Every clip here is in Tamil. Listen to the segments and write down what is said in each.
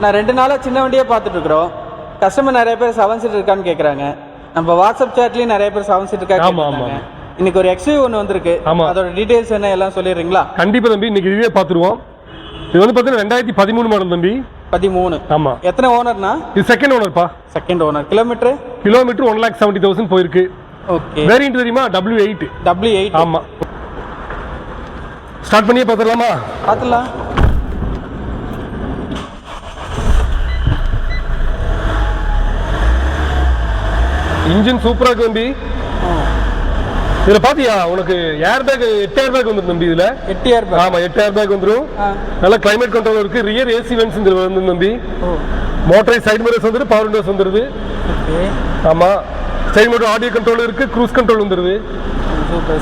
நான் 2 நாளாக சின்ன வண்டியே பார்த்துட்டு இருக்கிறோம். கஸ்டமர் நிறைய பேர் 7 சீட் இருக்கான்னு கேட்குறாங்க. நம்ம வாட்ஸ்அப் சேட்லேயும் நிறைய பேர் 7 சீட் இருக்கா கேட்குறாங்க. இன்னைக்கு ஒரு XUV ஒன்று வந்திருக்கு. அதோட டீடைல்ஸ் என்ன எல்லாம் சொல்லிடுறீங்களா? கண்டிப்பாக தம்பி, இன்னைக்கு இதுவே பார்த்துருவோம். இது வந்து பார்த்தீங்கன்னா 2013 மாடல் தம்பி. 13. ஆமாம். எத்தனை ஓனர்னா? இது செகண்ட் ஓனர்ப்பா. Second owner. கிலோமீட்டர் 1,70,000 போயிருக்கு. ஓகே. வேரியன்ட் தெரியுமா? W8. W8. ஆமாம். ஸ்டார்ட் பண்ணியே பார்த்துடலாமா? பார்த்துடலாம். இன்ஜின் சூப்பராக இருக்கு தம்பி. இதில் பார்த்தியா உனக்கு ஏர் பேக் 8 ஏர் பேக் வந்துடும் தம்பி. இதில் 8 ஏர் பேக். ஆமாம், 8 ஏர் பேக் வந்துடும். நல்லா கிளைமேட் கண்ட்ரோல் இருக்கு. ரியர் AC வென்ட்ஸ் வந்து தம்பி. மோட்டரைஸ் சைடு மிரர்ஸ் வந்துடும். பவர் விண்டோஸ் வந்துடுது. ஆமாம். சைடு மோட்டர் ஆடியோ கண்ட்ரோல் இருக்கு. க்ரூஸ் கண்ட்ரோல் வந்துடுது.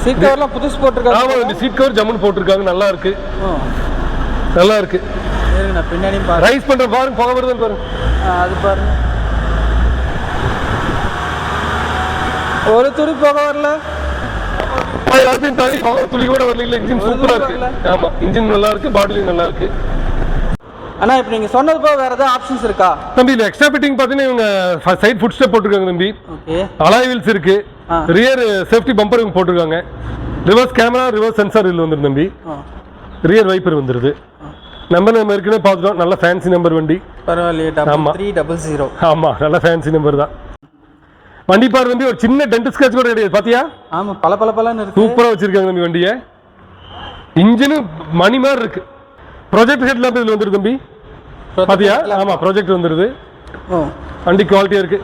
சீட் கவர்லாம் புதுசு போட்டிருக்காங்க. ஆமாம், இந்த சீட் கவர் ஜம்முன்னு போட்டிருக்காங்க. நல்லா இருக்கு. நல்லா இருக்கு. நான் பின்னாடி ரைஸ் பண்ற பாருங்க, புகை வருதுன்னு பாருங்க. அது பாருங்க. ஒரு துளி புகை வரல. துளி கூட வரல. இன்ஜின் சூப்பரா இருக்கு. ஆமா, இன்ஜின் நல்லா இருக்கு. பாடியும் நல்லா இருக்கு. அண்ணா இப்போ நீங்க சொன்னது போக வேற ஏதாவது ஆப்ஷன்ஸ் இருக்கா தம்பி? இல்ல, எக்ஸ்ட்ரா ஃபிட்டிங் பாத்தீங்கன்னா இவங்க சைடு ஃபுட் ஸ்டெப் போட்டுருக்காங்க தம்பி. ஓகே. அலாய் வீல்ஸ் இருக்கு. ரியர் சேஃப்டி பம்பர் இவங்க போட்டுருக்காங்க. ரிவர்ஸ் கேமரா, ரிவர்ஸ் சென்சார் இதுல வந்துரும் தம்பி. ரியர் வைப்பர் வந்துருது. நம்பர் நம்ம ஏற்கனவே பார்த்துட்டோம். நல்ல ஃபேன்சி நம்பர் வண்டி. பரவாயில்லையே. 300. ஆமா, நல்ல ஃபேன்சி நம்பர் தான். வண்டி பாரு தம்பி, ஒரு சின்ன டென்ட் ஸ்கிராட்ச் கூட கிடையாது. பாத்தியா? ஆமா, பளபளன்னு இருக்கு. சூப்பரா வச்சிருக்காங்க தம்பி வண்டியை. இன்ஜின் மணி மாதிரி இருக்கு. ப்ரொஜெக்ட் ஹெட் லேம்ப் இதுல வந்துருது தம்பி. பாத்தியா? ஆமா, ப்ரொஜெக்ட் வந்துருது. வண்டி குவாலிட்டியா இருக்கு.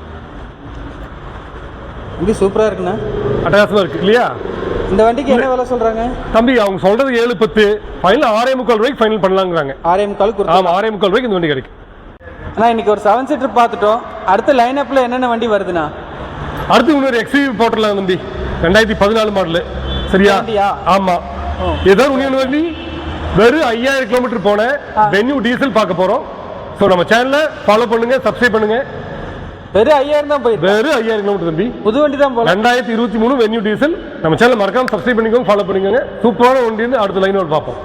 வண்டி சூப்பரா இருக்குண்ணா. அட்டகாசமா இருக்கு இல்லையா? இந்த வண்டிக்கு என்ன விலை சொல்றாங்க தம்பி? அவங்க சொல்றது 7-10, ஃபைனல் 6.25 ரூபாய்க்கு ஃபைனல் பண்ணலாங்கிறாங்க. 6.25. ஆமா, 6.25 ரூபாய்க்கு இந்த வண்டி கிடைக்கும். அண்ணா இன்னைக்கு ஒரு 7 சீட்டர் பார்த்துட்டோம். அடுத்த லைன் அப்ல என்னென்ன வண்டி வருதுண்ணா? அடுத்து இன்னொரு XUV போட்டுடலாம் தம்பி. 2014 மாடல். சரியா? ஆமா. ஏதாவது இன்னொரு வண்டி வெறும் 5000 கிலோமீட்டர் போன வென்யூ டீசல் பார்க்க போறோம். ஸோ நம்ம சேனலை ஃபாலோ பண்ணுங்க, சப்ஸ்கிரைப் பண்ணுங்க. வெறும் 5000 தான் போயிருக்கு. வெறும் 5000 கிலோமீட்டர் தம்பி. புது வண்டி தான் போல. 2023 வென்யூ டீசல். நம்ம சேனல் மறக்காம சப்ஸ்கிரைப் பண்ணிக்கோங்க, ஃபாலோ பண்ணிக்கோங்க. சூப்பரான வண்டி அடுத்த லைனோட பார்ப்போம்.